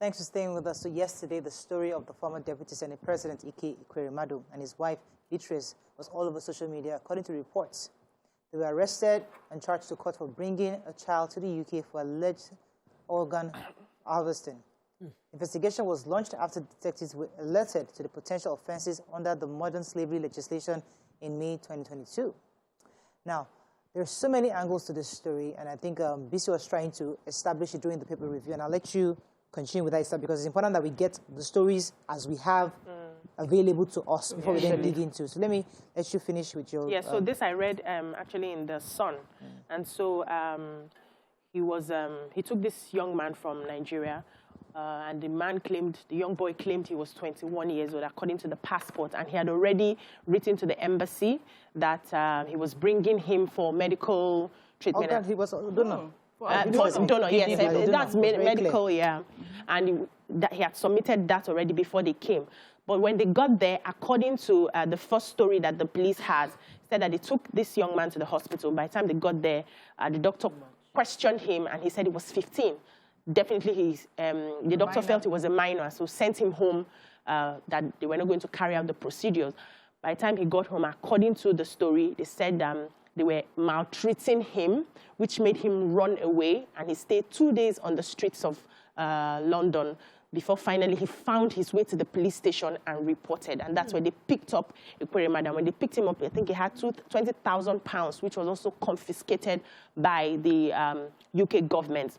Thanks for staying with us. So yesterday, the story of the former Deputy Senate President Ike Ekweremadu and his wife, Beatrice, was all over social media, according to reports. They were arrested and charged to court for bringing a child to the UK for alleged organ harvesting. Investigation was launched after detectives were alerted to the potential offenses under the modern slavery legislation in May 2022. Now, there are so many angles to this story, and I think BC was trying to establish it during the paper review, and I'll let you continue with that stuff because it's important that we get the stories as we have available to us before we then dig into. So let you finish with your... Yeah, so this I read actually in The Sun. And so he took this young man from Nigeria, and the young boy claimed he was 21 years old according to the passport, and he had already written to the embassy that he was bringing him for medical treatment. Oh, God, he was a donor. Donor, yes, that's medical, yeah. And he had submitted that already before they came. But when they got there, according to the first story that the police has, said that they took this young man to the hospital. By the time they got there, the doctor questioned him, and he said he was 15. Definitely, the doctor felt he was a minor, so sent him home, that they were not going to carry out the procedures. By the time he got home, according to the story, they said they were maltreating him, which made him run away, and he stayed 2 days on the streets of London before finally he found his way to the police station and reported. And that's where they picked up Ekweremadu. When they picked him up, I think he had £20,000, which was also confiscated by the UK government.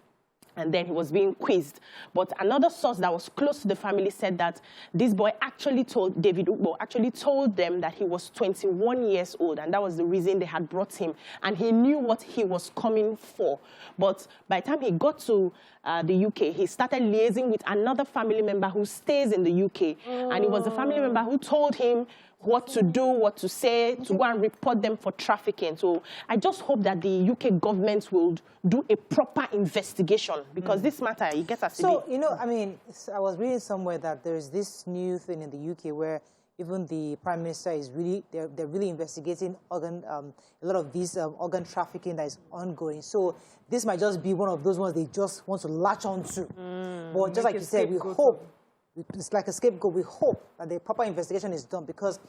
And then he was being quizzed. But another source that was close to the family said that this boy actually told, David Ugbo, actually told them that he was 21 years old, and that was the reason they had brought him. And he knew what he was coming for. But by the time he got to the UK, he started liaising with another family member who stays in the UK. And it was the family member who told him what to do, what to say, to go and report them for trafficking. So I just hope that the UK government will do a proper investigation, because this matter, it gets us. So, you know, I mean, I was reading somewhere that there's this new thing in the UK where even the Prime Minister is really, they're really investigating a lot of these organ trafficking that is ongoing. So this might just be one of those ones they just want to latch on to. But just like you said, we hope, it's like a scapegoat. We hope that the proper investigation is done, because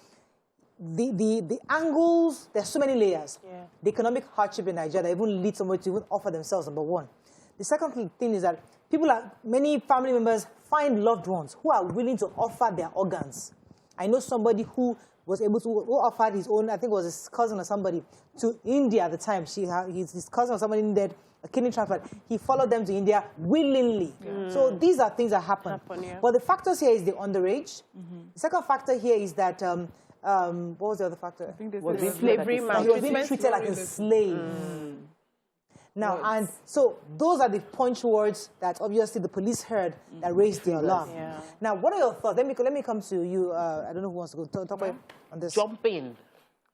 the angles, there's so many layers. Yeah. The economic hardship in Nigeria that even lead somebody to even offer themselves, number one. The second thing is that many family members find loved ones who are willing to offer their organs. I know somebody who was able to, who offered his own, I think it was his cousin or somebody, to India at the time. His cousin or somebody needed a kidney transplant. He followed them to India willingly. So these are things that happen. Yeah. But the factors here is the underage. The second factor here is that, what was the other factor? I think slavery. He was being treated like a slave. Now, and so those are the punch words that obviously the police heard that raised the alarm. Yeah. Now, what are your thoughts? Let me come to you. I don't know who wants to go talk about on this. Jump in.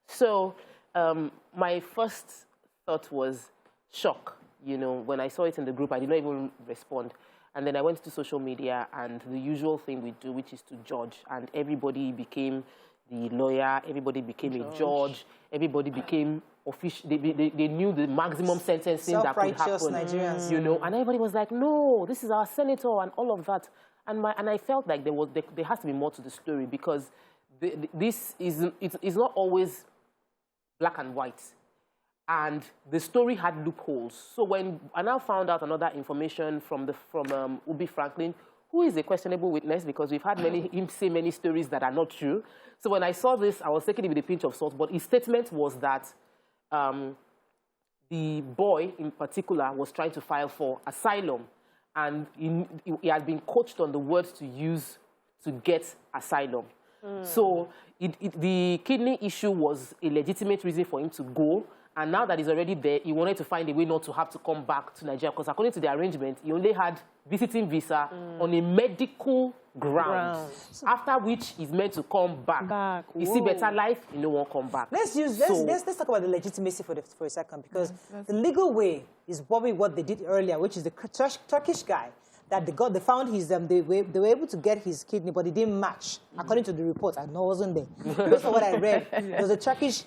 So my first thought was shock. You know, when I saw it in the group, I did not even respond. And then I went to social media, and the usual thing we do, which is to judge. And everybody became the lawyer, everybody became a judge, everybody became official. They knew the maximum sentencing that could happen. Nigerians. You know, and everybody was like, no, this is our senator and all of that. And I felt like there has to be more to the story, because this it's not always black and white. And the story had loopholes. So when I now found out another information from Ubi Franklin, who is a questionable witness, because we've had him say many stories that are not true. So when I saw this, I was taking it with a pinch of salt. But his statement was that the boy in particular was trying to file for asylum, and he had been coached on the words to use to get asylum. So the kidney issue was a legitimate reason for him to go. And now that he's already there, he wanted to find a way not to have to come back to Nigeria, because according to the arrangement, he only had visiting visa on a medical ground. After which he's meant to come back. You see better life, you won't come back. Let's talk about the legitimacy for a second, because the legal way is probably what they did earlier, which is the Turkish guy that they found his they were able to get his kidney, but it didn't match according to the report. I know it wasn't there. Based on what I read, there was a Turkish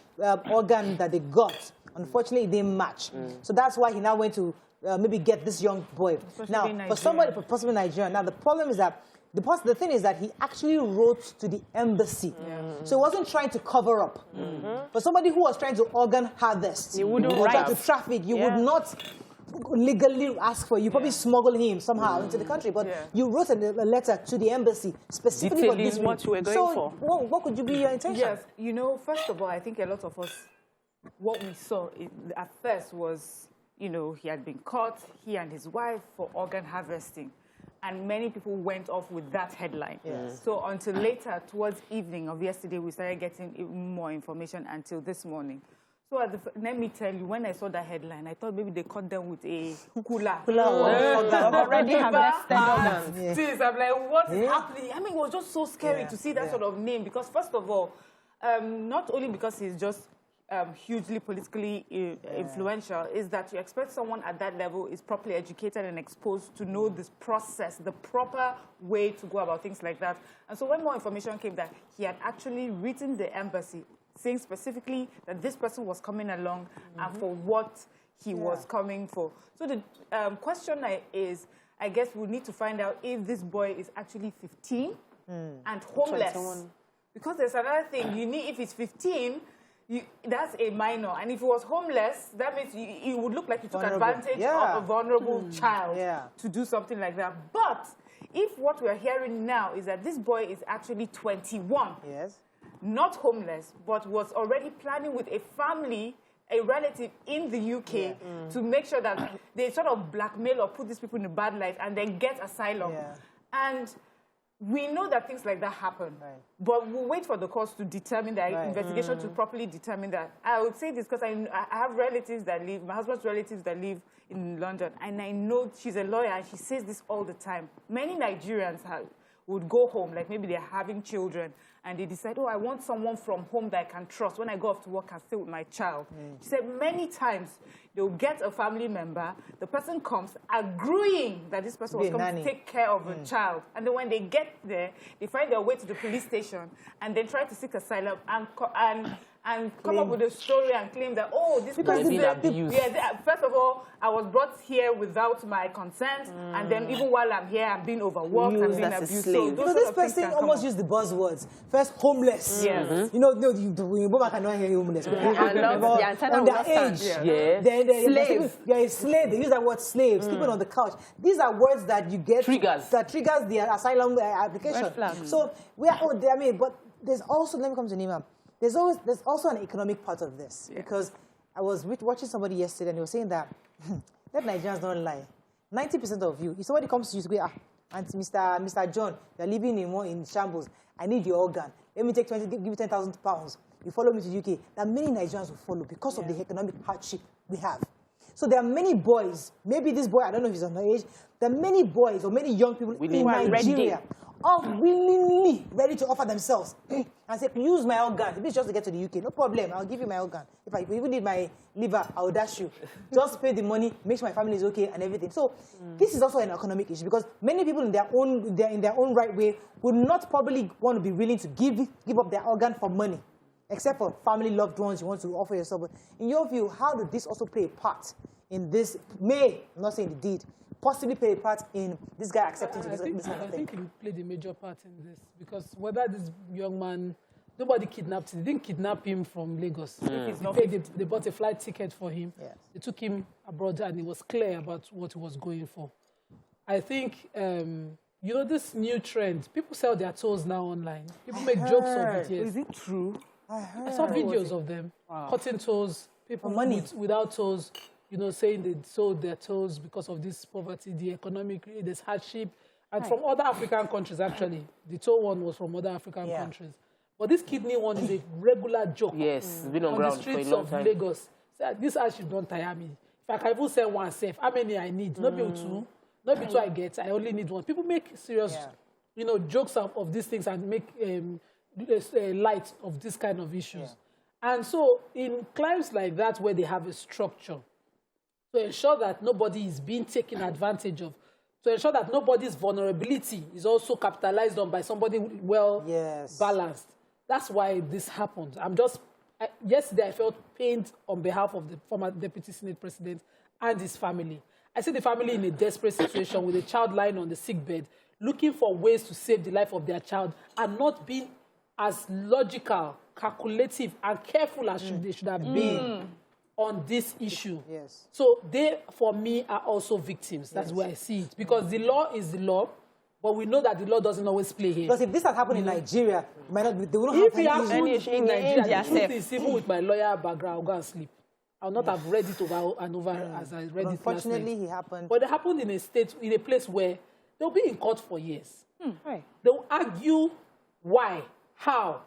organ that they got. Unfortunately, it didn't match. So that's why he now went to maybe get this young boy. Now, for somebody, possibly Nigerian. Now, the problem is that the thing is that he actually wrote to the embassy. So he wasn't trying to cover up. For somebody who was trying to organ harvest, you wouldn't try to traffic, you would not legally ask for it. You probably smuggle him somehow into the country, but you wrote a letter to the embassy specifically for this what you were going for. What could you be your intention? Yes, you know, first of all, I think a lot of us, what we saw at first was, you know, he had been caught, he and his wife, for organ harvesting. And many people went off with that headline. So until later, towards evening of yesterday, we started getting more information until this morning. So let me tell you, when I saw that headline, I thought maybe they caught them with a cooler. Already harvested organs. I'm like, what is happening? I mean, it was just so scary to see that sort of name. Because first of all, not only because he's just hugely politically influential, is that you expect someone at that level is properly educated and exposed to know this process, the proper way to go about things like that. And so when more information came that he had actually written the embassy, saying specifically that this person was coming along and for what he was coming for. So the question is, I guess we need to find out if this boy is actually 15 and homeless. 21. Because there's another thing, you need, if he's 15, that's a minor. And if he was homeless, that means it would look like you took advantage of a vulnerable child to do something like that. But if what we're hearing now is that this boy is actually 21, not homeless, but was already planning with a family, a relative in the UK to make sure that they sort of blackmail or put these people in a bad light and then get asylum. And we know that things like that happen, but we'll wait for the courts to determine that investigation to properly determine that. I would say this because I have relatives that live, my husband's relatives that live in London, and I know she's a lawyer and she says this all the time. Many Nigerians would go home, like maybe they're having children, and they decide, oh, I want someone from home that I can trust. When I go off to work, I stay with my child. She said many times they'll get a family member, the person comes agreeing that this person was coming to take care of a child. And then when they get there, they find their way to the police station and then try to seek asylum and come up with a story and claim that, oh, this person is abused. First of all, I was brought here without my consent, and then even while I'm here, I'm being overworked and being abused. So because this person almost used the buzzwords. First, homeless. You know, woman cannot hear homeless. On their age. Then slaves. You're a slave. They use that word slave. Sleeping on the couch. These are words that you get that triggers the asylum application. So we are. I mean, but there's also, let me come to Nima. There's also an economic part of this, because I was watching somebody yesterday and he was saying that, let Nigerians don't lie. 90% of you, if somebody comes to you to go, and Mr. John, you're living in shambles, I need your organ. Let me take 20, give you 10,000 pounds. You follow me to the UK. That many Nigerians will follow because of the economic hardship we have. So there are many boys, maybe this boy, I don't know if he's underage, there are many boys or many young people in Nigeria are willingly ready to offer themselves and say, use my organ. If it's just to get to the UK, no problem, I'll give you my organ. If I even need my liver, I'll dash you. Just pay the money, make sure my family is okay and everything. So this is also an economic issue, because many people in their own right way would not probably want to be willing to give up their organ for money, except for family, loved ones you want to offer yourself. But in your view, how did this also play a part in this? I'm not saying it did, possibly play a part in this guy accepting this kind of thing? I think he played a major part in this, because whether this young man, nobody kidnapped him. They didn't kidnap him from Lagos. They bought a flight ticket for him. They took him abroad, and he was clear about what he was going for. I think, you know, this new trend, people sell their toes now online. People make jokes of it. Yes. Is it true? I saw videos of them cutting toes, people without toes, you know, saying they sold their toes because of this poverty, the economic, there's hardship. And from other African countries, actually. The toe one was from other African countries. But this kidney one is a regular joke. Yes, it's been on the streets of Lagos. So this hardship don't tire me. If I can even sell one self, how many I need? Not be two. Not be two I get. I only need one. People make serious, you know, jokes of these things and make light of this kind of issues. And so in climes like that, where they have a structure, to ensure that nobody is being taken advantage of, to ensure that nobody's vulnerability is also capitalized on by somebody balanced. That's why this happened. Yesterday I felt pained on behalf of the former Deputy Senate President and his family. I see the family in a desperate situation with a child lying on the sick bed, looking for ways to save the life of their child and not being as logical, calculative, and careful as they should have been on this issue. Yes. So they, for me, are also victims. That's where I see it. Because the law is the law, but we know that the law doesn't always play here. Because if this had happened in Nigeria, it might not be, they wouldn't have any issue. In Nigeria, the truth is, even with my lawyer background, I'll go and sleep. I'll not have read it over and over as I read it last night. Unfortunately, it happened. But it happened in a state, in a place where they'll be in court for years. Right. They'll argue why, how.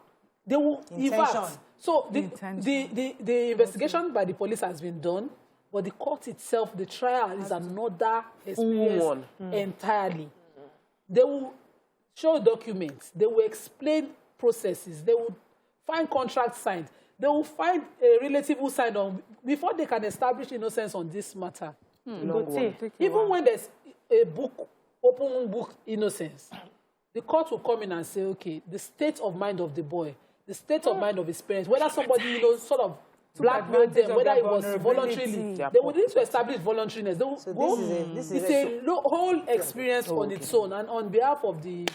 They will, in fact, so the investigation by the police has been done, but the court itself, the trial is another experience entirely. They will show documents. They will explain processes. They will find contracts signed. They will find a relative who signed on before they can establish innocence on this matter. Even when there's a book, open book innocence, the court will come in and say, okay, the state of mind of the boy, the state of mind of his parents, whether somebody, you know, sort of blackmailed them, whether it was voluntarily, they would need to establish voluntariness. They will it's a whole experience on its own. And on behalf of the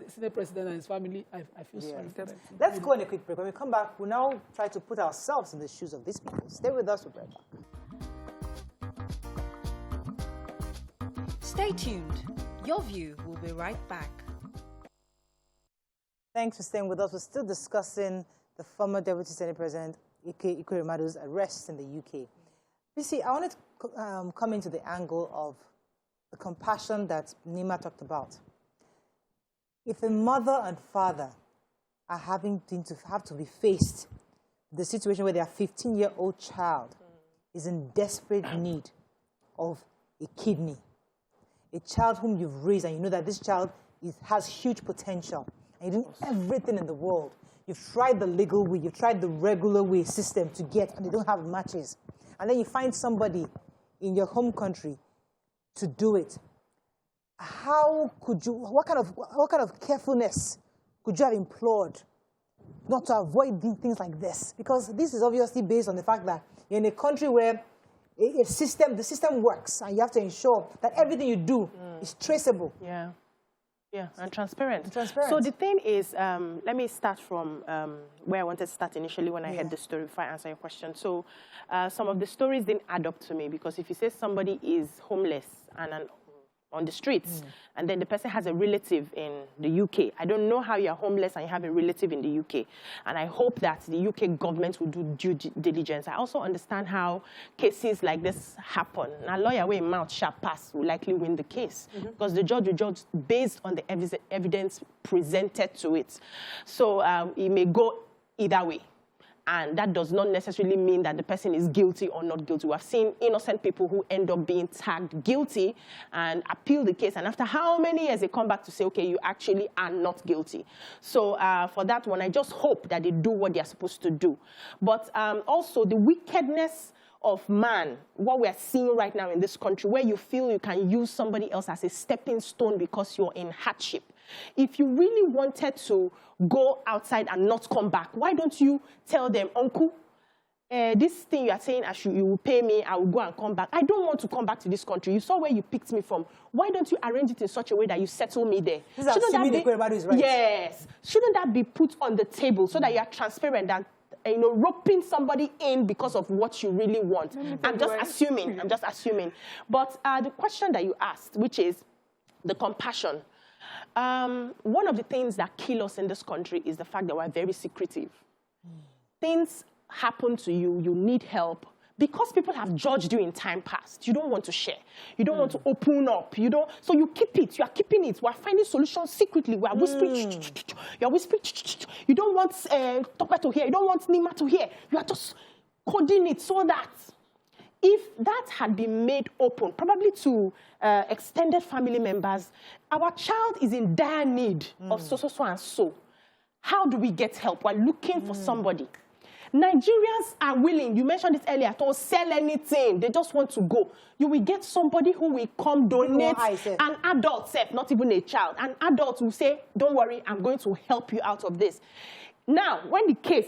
Senate President and his family, I feel sorry for them. Let's go on a quick break. When we come back, we'll now try to put ourselves in the shoes of these people. Stay with us, we'll be right back. Stay tuned. Your View will be right back. Thanks for staying with us. We're still discussing the former Deputy Senate President, Ike Ekwerimadu's arrest in the UK. You see, I wanted to come into the angle of the compassion that Nima talked about. If a mother and father are having to be faced with the situation where their 15-year-old child is in desperate need of a kidney, a child whom you've raised and you know that this child has huge potential, and you do everything in the world. You've tried the legal way, you've tried the regular way system to get, and they don't have matches. And then you find somebody in your home country to do it. How could you, what kind of carefulness could you have implored not to avoid doing things like this? Because this is obviously based on the fact that you're in a country where the system works, and you have to ensure that everything you do is traceable. Yeah, and transparent. So the thing is, let me start from where I wanted to start initially when I heard the story before I answer your question. So some of the stories didn't add up to me, because if you say somebody is homeless and on the streets, and then the person has a relative in the UK, I don't know how you're homeless and you have a relative in the UK. And I hope that the UK government will do due diligence. I also understand how cases like this happen. Now, lawyer way mouth sharp pass will likely win the case, because the judge will judge based on the evidence presented to it. So it may go either way. And that does not necessarily mean that the person is guilty or not guilty. We have seen innocent people who end up being tagged guilty and appeal the case. And after how many years they come back to say, okay, you actually are not guilty. So for that one, I just hope that they do what they're supposed to do. But also the wickedness of man, what we're seeing right now in this country, where you feel you can use somebody else as a stepping stone because you're in hardship. If you really wanted to go outside and not come back, why don't you tell them, uncle, this thing you are saying, you will pay me, I will go and come back. I don't want to come back to this country. You saw where you picked me from. Why don't you arrange it in such a way that you settle me there? Shouldn't that be, is right. Yes. Shouldn't that be put on the table so that you are transparent and roping somebody in because of what you really want? I'm just assuming. But the question that you asked, which is the compassion. One of the things that kill us in this country is the fact that we're very secretive. Things happen to you, you need help. Because people have judged you in time past, you don't want to share. You don't want to open up. So you keep it. You are keeping it. We are finding solutions secretly. We are whispering. You are whispering. You don't want Tope to hear. You don't want Nima to hear. You are just coding it so that if that had been made open, probably to extended family members, our child is in dire need of so and so. How do we get help? We're looking for somebody. Nigerians are willing, you mentioned this earlier, to sell anything. They just want to go. You will get somebody who will come donate, an adult self, not even a child. An adult will say, don't worry, I'm going to help you out of this. Now, when the case,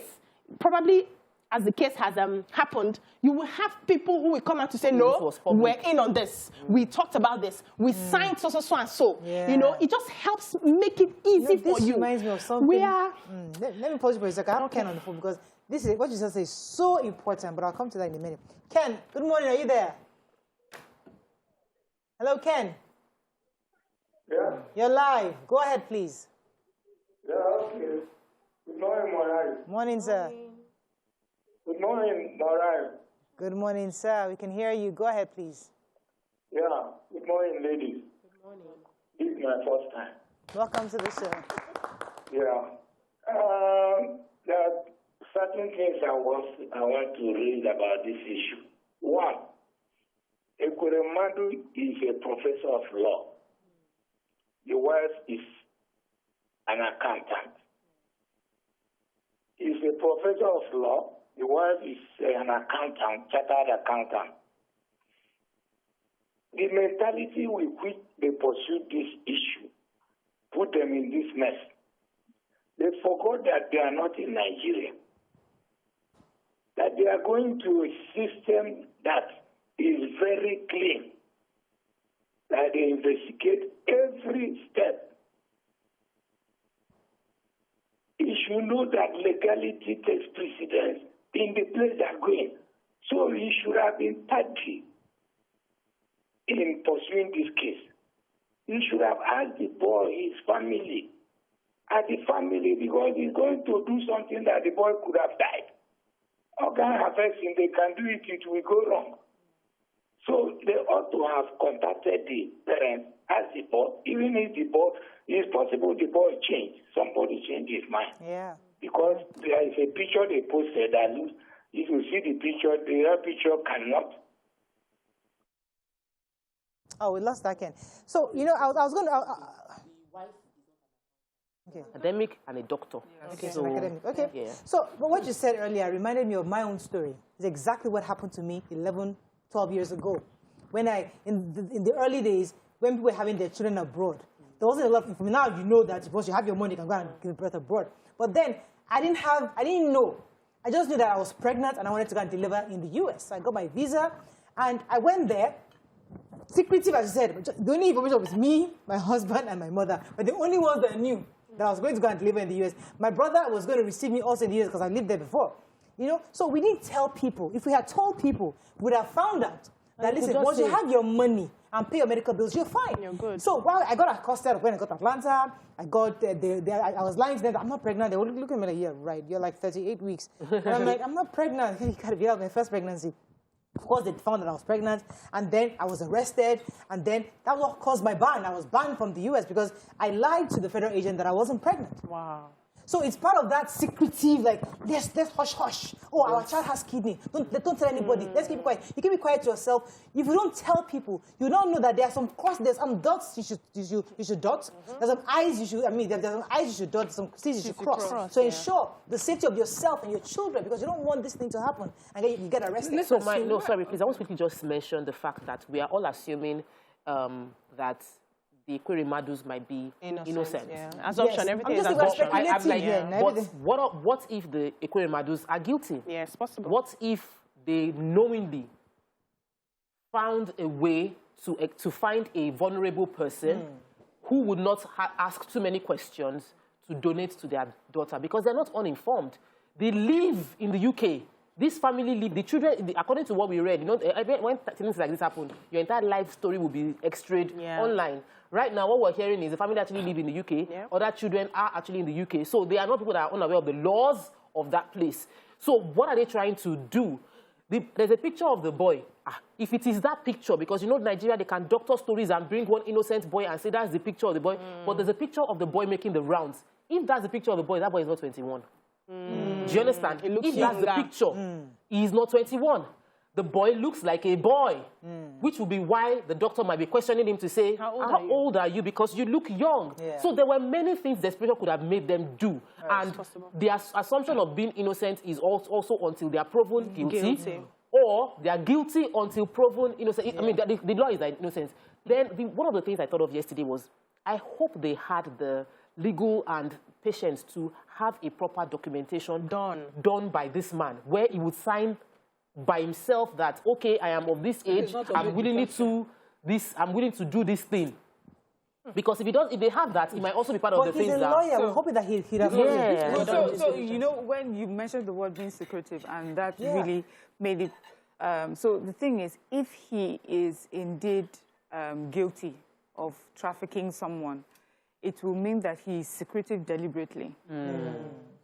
probably as the case has happened, you will have people who will come out to say, no, we're in on this. We talked about this. We signed so and so. Yeah. You know, it just helps make it easy for you. This reminds me of something. We are... Let me pause you for a second. I don't Ken on the phone because this is what you just say is so important, but I'll come to that in a minute. Ken, good morning. Are you there? Hello, Ken. Yeah. You're live. Go ahead, please. Yeah, okay. Good morning, Morai. Morning, sir. Good morning, Morai. Good morning, sir. We can hear you. Go ahead, please. Yeah. Good morning, ladies. Good morning. This is my first time. Welcome to the show. Yeah. There are certain things I want to read about this issue. One, Ekweremadu is a professor of law. The wife is an accountant. He's a professor of law. The wife is an accountant, chartered accountant. The mentality with which they pursued this issue put them in this mess. They forgot that they are not in Nigeria, that they are going to a system that is very clean, that they investigate every step. You should know that legality takes precedence in the place they are going. So he should have been tardy in pursuing this case. He should have asked the boy, his family, because he's going to do something that the boy could have died. Organ affection, they can do it, it will go wrong. So they ought to have contacted the parents, asked the boy, even if the boy, it's possible the boy changed, somebody changed his mind. Yeah. Because there is a picture they posted that if you see the picture, the real picture cannot. Oh, we lost that, Ken. So, you know, I was going to... Okay. Academic and a doctor. Yeah, okay, so, academic. Okay. Yeah. So, but what you said earlier reminded me of my own story. It's exactly what happened to me 11, 12 years ago. When in the early days, when people were having their children abroad, there wasn't a lot of information. Now you know that once you have your money, you can go and give birth abroad. But then, I didn't know. I just knew that I was pregnant and I wanted to go and deliver in the US. So I got my visa and I went there. Secretive, as you said, the only information was me, my husband, and my mother. But the only ones that knew that I was going to go and deliver in the US. My brother was going to receive me also in the US because I lived there before. You know, so we didn't tell people. If we had told people, we would have found out that, listen, once you have your money and pay your medical bills, you're fine. You're good. So while I got accosted when I got to Atlanta, I was lying to them that I'm not pregnant. They were looking at me like, yeah, right, you're like 38 weeks. And I'm like, I'm not pregnant. You got to be out my first pregnancy. Of course, they found that I was pregnant, and then I was arrested, and then that was what caused my ban. I was banned from the US because I lied to the federal agent that I wasn't pregnant. Wow. So it's part of that secretive, like, let's hush, hush. Oh, our child has kidney. Don't tell anybody. Let's keep it quiet. You keep it quiet to yourself. If you don't tell people, you don't know that there's some dots you should dot. There's some I's there's some I's you should dot, some C's you should cross. So ensure the safety of yourself and your children, because you don't want this thing to happen and you get arrested. Sorry, please. I want to quickly just mention the fact that we are all assuming that the Ekweremadus might be innocent. Yeah. Assumption, everything is assumption. What if the Ekweremadus are guilty? Yeah, it's possible. What if they knowingly found a way to find a vulnerable person who would not ask too many questions to donate to their daughter because they're not uninformed? They live in the UK. This family live, the children, according to what we read, you know, when things like this happen, your entire life story will be extracted online. Right now, what we're hearing is the family actually live in the UK. Yeah. Other children are actually in the UK. So they are not people that are unaware of the laws of that place. So what are they trying to do? There's a picture of the boy. If it is that picture, because you know Nigeria, they can doctor stories and bring one innocent boy and say that's the picture of the boy. But there's a picture of the boy making the rounds. If that's the picture of the boy, that boy is not 21. Do you understand? If that's the picture, he is not 21. The boy looks like a boy, which will be why the doctor might be questioning him to say, how old are you? Because you look young. Yeah. So there were many things the desperation could have made them do. And their assumption of being innocent is also until they are proven guilty. Or they are guilty until proven innocent. Yeah. I mean, the law is like innocence. Then one of the things I thought of yesterday was, I hope they had the legal and patience to have a proper documentation done by this man, where he would sign by himself that, okay, I am of this age, I'm willing to do this thing. Because if they have that, it might also be part of the things that... But he's a lawyer. We're hoping that he'd have... Yeah. So, you know, when you mentioned the word being secretive, and that really made it... so the thing is, if he is indeed guilty of trafficking someone, it will mean that he is secretive deliberately.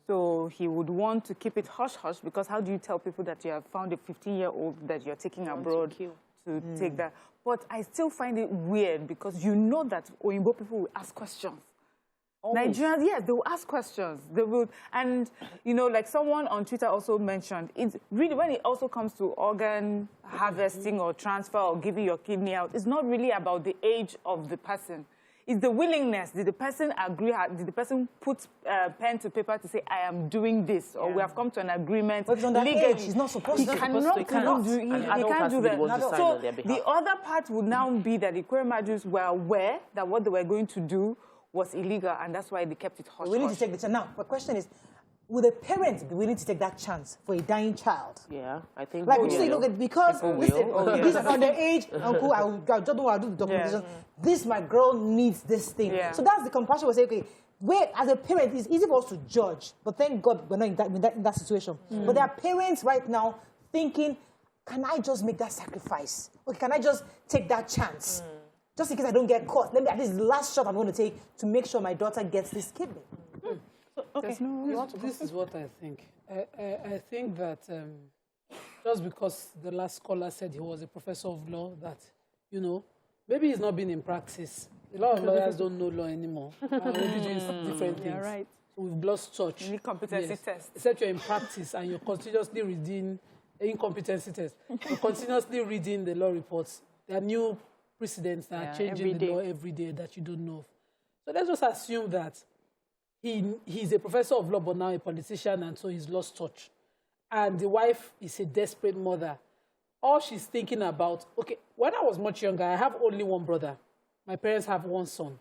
So he would want to keep it hush-hush, because how do you tell people that you have found a 15-year-old that you're taking abroad to take that? But I still find it weird, because you know that Oyinbo people will ask questions. Always. Nigerians, yes, they will ask questions. They will, and, you know, like someone on Twitter also mentioned, it's really, when it also comes to organ harvesting or transfer or giving your kidney out, it's not really about the age of the person. It's the willingness. Did the person agree? Did the person put pen to paper to say, I am doing this, or we have come to an agreement? But on that age, he's not supposed to. He can't do that. So the other part would now be that the Ekweremadus were aware that what they were going to do was illegal, and that's why they kept it hush-hush. We need to take the chance. Now, the question is, would a parent be willing to take that chance for a dying child? Yeah, I think... Like, you say, look, because, listen, this is on the age, uncle, I just don't want to do the documentation. This, my girl needs this thing. So that's the compassion. We say, okay, as a parent, it's easy for us to judge, but thank God we're not in that situation. But there are parents right now thinking, can I just make that sacrifice? Or can I just take that chance? Just in case I don't get caught. Let me, at least the last shot I'm going to take to make sure my daughter gets this kidney. Okay. This is what I think. I think that just because the last caller said he was a professor of law, that, you know, maybe he's not been in practice. A lot of lawyers don't know law anymore. We're doing different things. Right. So we've lost touch. You need competency test. Except you're in practice and you're continuously reading incompetency test. You're continuously reading the law reports. There are new precedents that are changing the law every day that you don't know. So let's just assume that he's a professor of law, but now a politician, and so he's lost touch. And the wife is a desperate mother. All she's thinking about, okay, when I was much younger, I have only one brother. My parents have one son.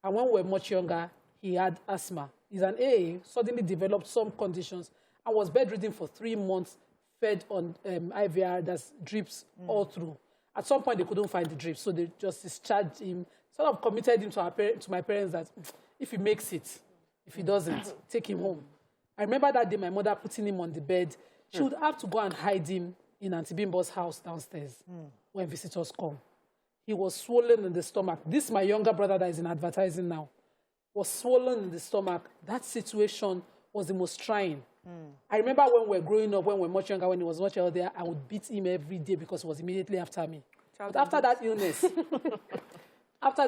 And when we were much younger, he had asthma. He's an AA, suddenly developed some conditions, and was bedridden for 3 months, fed on IVR, that's drips all through. At some point, they couldn't find the drips, so they just discharged him, sort of committed him to my parents that if he makes it, if he doesn't, take him home. I remember that day my mother putting him on the bed. She would have to go and hide him in Auntie Bimbo's house downstairs when visitors come. He was swollen in the stomach. This, my younger brother that is in advertising now, was swollen in the stomach. That situation was the most trying. I remember when we were growing up, when we were much younger, when he was much older, I would beat him every day because he was immediately after me. But after that illness, after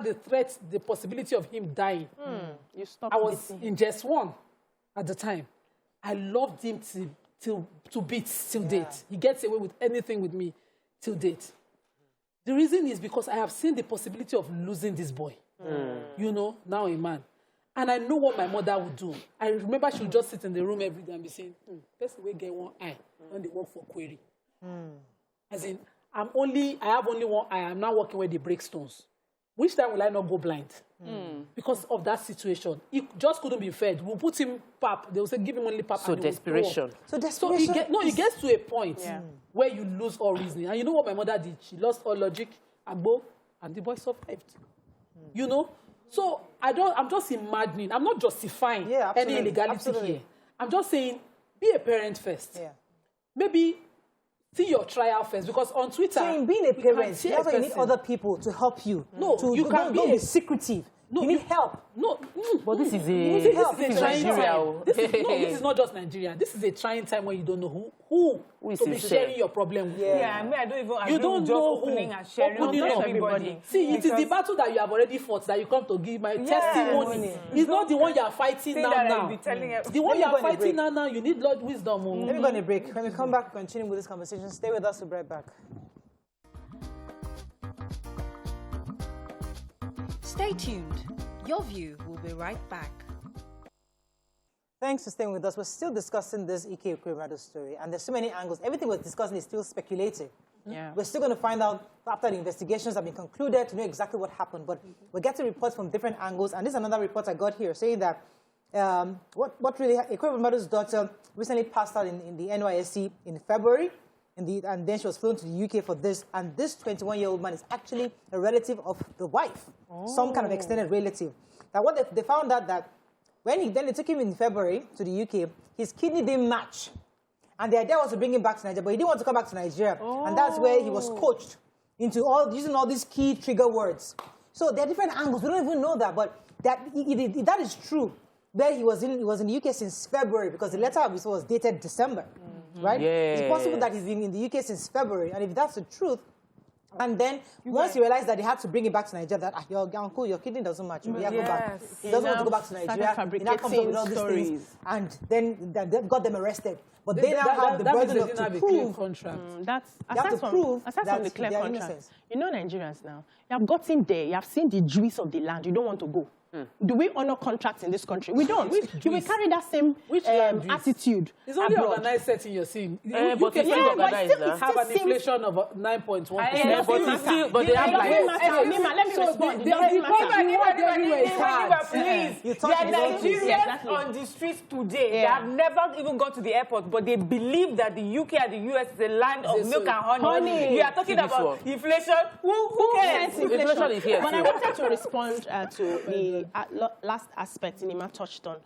the threat, the possibility of him dying, you stopped. I was in just one at the time. I loved him to bits till date. He gets away with anything with me till date. The reason is because I have seen the possibility of losing this boy. You know, now a man. And I know what my mother would do. I remember she would just sit in the room every day and be saying, person will get one eye when they work for query. As in, I have only one eye. I'm now working where they break stones. Which time will I not go blind? Because of that situation. He just couldn't be fed. We'll put him pap. They will say, give him only pap. So desperation. So he gets to a point where you lose all reasoning. And you know what my mother did? She lost all logic, and the boy survived. You know? So I'm just imagining. I'm not justifying any illegality here. I'm just saying, be a parent first. Maybe see your trial first, because on Twitter... So in being a parent, you also need other people to help you. Don't be secretive. You need help. But this is a trying time. This is not just Nigeria. This is a trying time when you don't know who to be sharing your problem with. I mean, I don't even... You don't know opening and sharing with everybody. See, it is the battle that you have already fought that you come to give my testimony. It's not the one you are fighting now. The one you are fighting now, you need Lord wisdom. Let me go on a break. When we come back, continue with this conversation. Stay with us. We'll be right back. Stay tuned. Your View will be right back. Thanks for staying with us. We're still discussing this Ike Ekweremadu story, and there's so many angles. Everything we're discussing is still speculative. Yeah. We're still going to find out after the investigations have been concluded to know exactly what happened. But we're getting reports from different angles. And this is another report I got here saying that what really Ekweremadu's daughter recently passed out in the NYSC in February. And then she was flown to the UK for this. And this 21-year-old man is actually a relative of the wife, some kind of extended relative. Now, what they found out that then they took him in February to the UK, his kidney didn't match. And the idea was to bring him back to Nigeria, but he didn't want to come back to Nigeria. And that's where he was coached into using all these key trigger words. So there are different angles. We don't even know that, but that is true. There he was in the UK since February because the letter we saw was dated December, right? Yes. It's possible that he's been in the UK since February, and if that's the truth, and then once you realize that they had to bring him back to Nigeria, that your uncle, your kidney doesn't match. Go back. He doesn't want to go back to Nigeria. He now comes up with all these things, and then they got them arrested. But they now have the burden of to prove. That's aside from the clear contract. You know Nigerians now. You have gotten there. You have seen the juice of the land. You don't want to go. Do we honor contracts in this country? We don't. Do we carry that same attitude? It's only organized setting you're seeing. But it's still organized. Have an inflation of 9.1%. But they have like... Let me respond. It doesn't matter. Please. There are Nigerians on the streets today. They have never even gone to the airport, but they believe that the UK and the US is a land of milk and honey. You are talking about inflation. Who cares? Inflation is here. But I wanted to respond to the last aspect Nima touched on.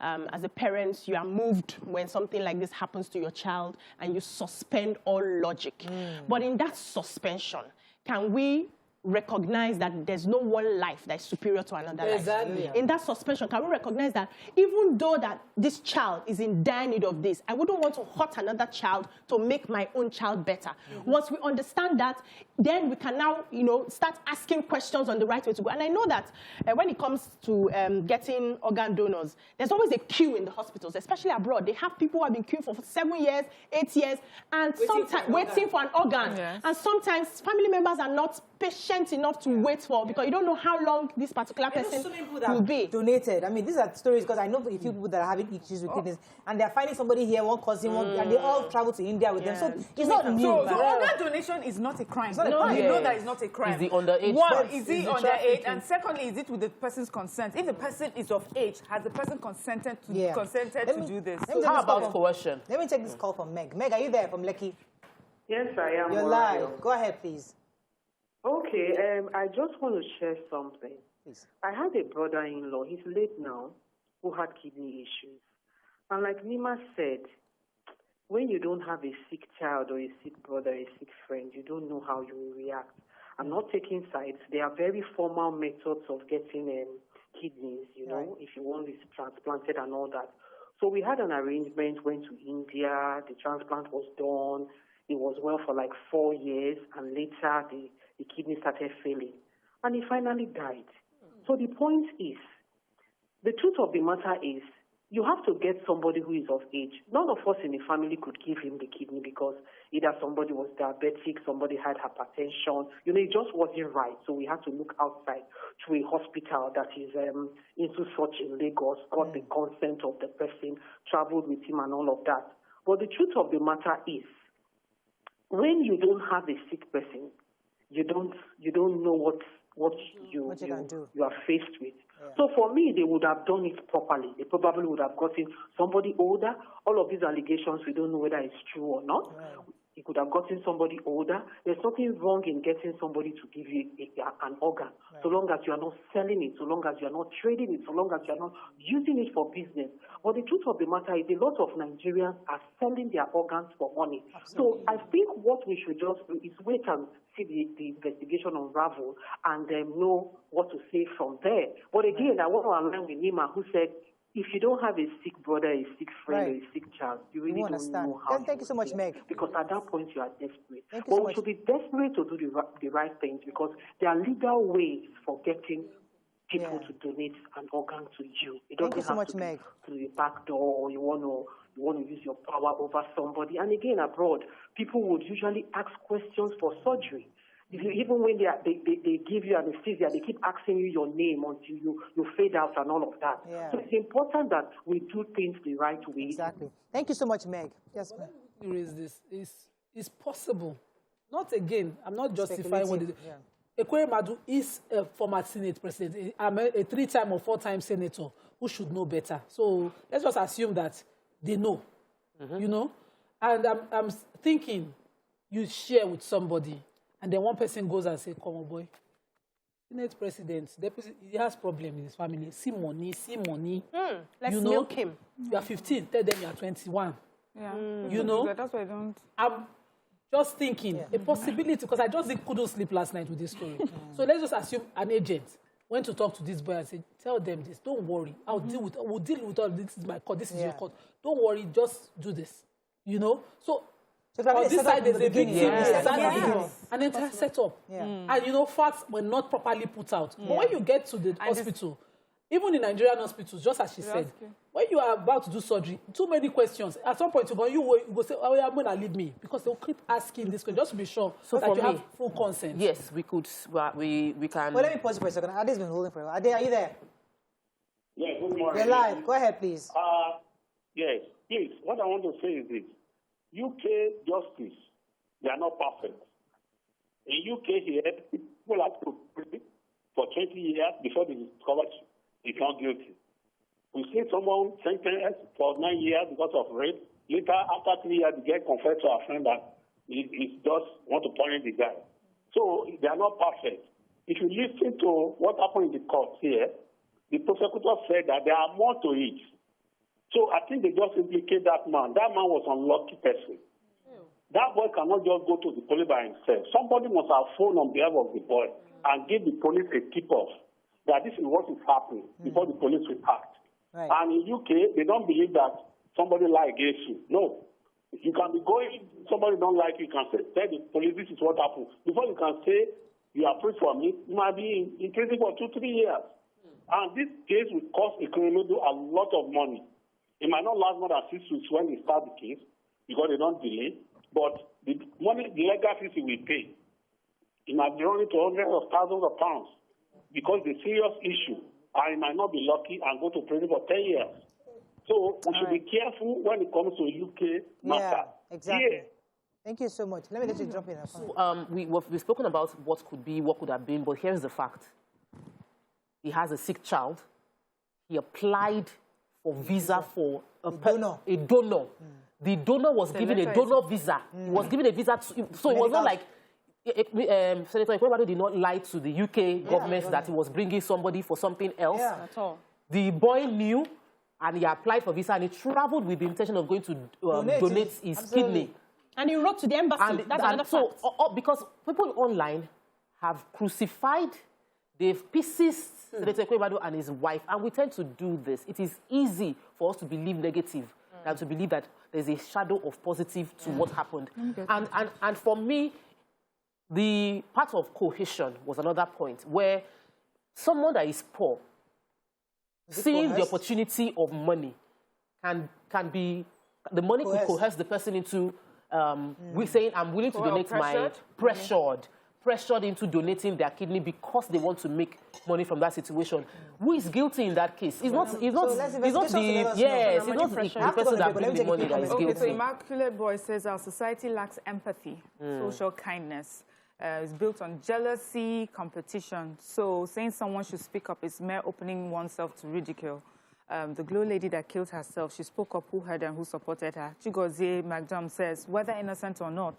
As a parent, you are moved when something like this happens to your child and you suspend all logic. But in that suspension, can we recognize that there's no one life that is superior to another life? In that suspension, can we recognize that even though that this child is in dire need of this, I wouldn't want to hurt another child to make my own child better. Once we understand that, then we can now, start asking questions on the right way to go. And I know that when it comes to getting organ donors, there's always a queue in the hospitals, especially abroad. They have people who have been queuing for 7 years, 8 years, and sometimes waiting for an organ. Yes. And sometimes family members are not patient enough to wait for, because you don't know how long this particular person will be. Donated. I mean, these are stories because I know a few people that are having issues with kidneys, and they're finding somebody here, one cousin, and they all travel to India with them. So it's not new. So organ donation is not a crime. No, you know that it's not a crime. Is he underage? One, is he underage? And secondly, is it with the person's consent? If the person is of age, has the person consented to do this? How about coercion? Let me take this call from Meg. Meg, are you there from Lekki? Yes, I am. You're live. Go ahead, please. Okay, I just want to share something. Please. I had a brother-in-law, he's late now, who had kidney issues. And like Nima said, when you don't have a sick child or a sick brother, a sick friend, you don't know how you will react. I'm not taking sides. There are very formal methods of getting kidneys, if you want this transplanted and all that. So we had an arrangement, went to India, the transplant was done. It was well for like 4 years, and later the kidney started failing. And he finally died. So the point is, the truth of the matter is, you have to get somebody who is of age. None of us in the family could give him the kidney because either somebody was diabetic, somebody had hypertension. It just wasn't right. So we had to look outside to a hospital that is into such in Lagos, got the consent of the person, traveled with him and all of that. But the truth of the matter is, when you don't have a sick person, you don't know what you are faced with. Yeah. So for me, they would have done it properly. They probably would have gotten somebody older. All of these allegations, we don't know whether it's true or not. Right. He could have gotten somebody older. There's nothing wrong in getting somebody to give you an organ, so long as you are not selling it, so long as you are not trading it, so long as you are not using it for business. But the truth of the matter is a lot of Nigerians are selling their organs for money. Absolutely. So I think what we should just do is wait and see the investigation unravel and then know what to say from there. But again, I want to align with Nima, who said, if you don't have a sick brother, a sick friend, or a sick child, you really don't know how. Thank you so much, Meg. Because at that point, you are desperate. But we should be desperate to do the right things, because there are legal ways for getting people to donate an organ to you. It doesn't have to be through the back door, or you want to use your power over somebody. And again, abroad, people would usually ask questions for surgery. Even when they give you anesthesia, they keep asking you your name until you fade out and all of that. Yeah. So it's important that we do things the right way. Exactly. Thank you so much, Meg. Yes, ma'am. Raise this. It's possible not again, I'm not justifying what they do. Ekweremadu is a former Senate president. I'm a 3-time or 4-time senator who should know better. So let's just assume that they know, you know? And I'm thinking you share with somebody, and then one person goes and says, come on, boy, Senate president, he has problem in his family. See money. Let's milk him. You are 15, tell them you are 21. Yeah. You know? That's why I don't. I'm just thinking a possibility, because I just couldn't sleep last night with this story. So let's just assume an agent went to talk to this boy and said, tell them this, don't worry. We'll deal with all this. Is my court, this is your court. Don't worry, just do this. You know? So on this side, there's a big team, an entire setup. And you know, facts were not properly put out. But when you get to the hospital, even in Nigerian hospitals, just as she said, when you are about to do surgery, too many questions. At some point, you go say, oh, yeah, I'm going to leave me. Because they'll keep asking this question, just to be sure that you have full consent. Yes, we could. We can. Well, let me pause for a second. Ade's been holding for a while. Ade, are you there? Yeah, good morning. You're live. Go ahead, please. Yes, please. What I want to say is this. UK justice, they are not perfect. In UK here, people have to prison for 20 years before they discover he's not guilty. We see someone sentenced for 9 years because of rape. Later, after 3 years, they get confessed to a friend that he just want to punish the guy. So they are not perfect. If you listen to what happened in the court here, the prosecutor said that there are more to it. So I think they just implicate that man. That man was an unlucky person. That boy cannot just go to the police by himself. Somebody must have phoned on behalf of the boy and give the police a tip-off that this is what is happening before the police will act. Right. And in UK, they don't believe that somebody lie against you. No. You can be going, somebody don't like you, can say, tell the police this is what happened. Before you can say, you are free for me, you might be in prison for 2-3 years. And this case will cost Ekweremadu a lot of money. It might not last more than 6 weeks when they start the case because they don't delay. But the money, the legal fees he will pay, it might be running to hundreds of thousands of pounds because it's a serious issue. And he might not be lucky and go to prison for 10 years. So we should be careful when it comes to UK matter. Yeah, exactly. Thank you so much. Let me let you jump in. So, we've spoken about what could be, what could have been, but here's the fact. He has a sick child. He applied for visa for a donor. The donor was given a donor visa. He was given a visa, so it was not like Senator Ekweremadu did not lie to the UK government that he was bringing somebody for something else. At all. The boy knew, and he applied for visa, and he traveled with the intention of going to donate his kidney. And he wrote to the embassy. That's another fact. Because people online have crucified, they've pieces Senator Ekweremadu and his wife, and we tend to do this. It is easy for us to believe negative than to believe that there's a shadow of positive to what happened. And for me, the part of cohesion was another point where someone that is poor, seeing the opportunity of money can be, the money could coerce the person into saying, I'm willing to donate pressured into donating their kidney because they want to make money from that situation. Who is guilty in that case? It's not the person that brings the money that is guilty. So Immaculate Boy says our society lacks empathy, social kindness. It's built on jealousy, competition. So saying someone should speak up is mere opening oneself to ridicule. The Glow lady that killed herself, she spoke up who heard and who supported her. Chigozie McDum says, whether innocent or not,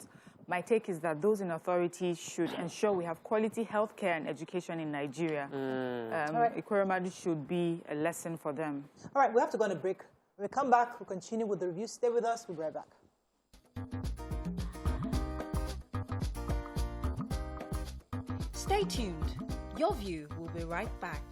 my take is that those in authority should ensure we have quality healthcare and education in Nigeria. Ekweremadu should be a lesson for them. All right, we have to go on a break. When we come back, we'll continue with the review. Stay with us. We'll be right back. Stay tuned. Your View will be right back.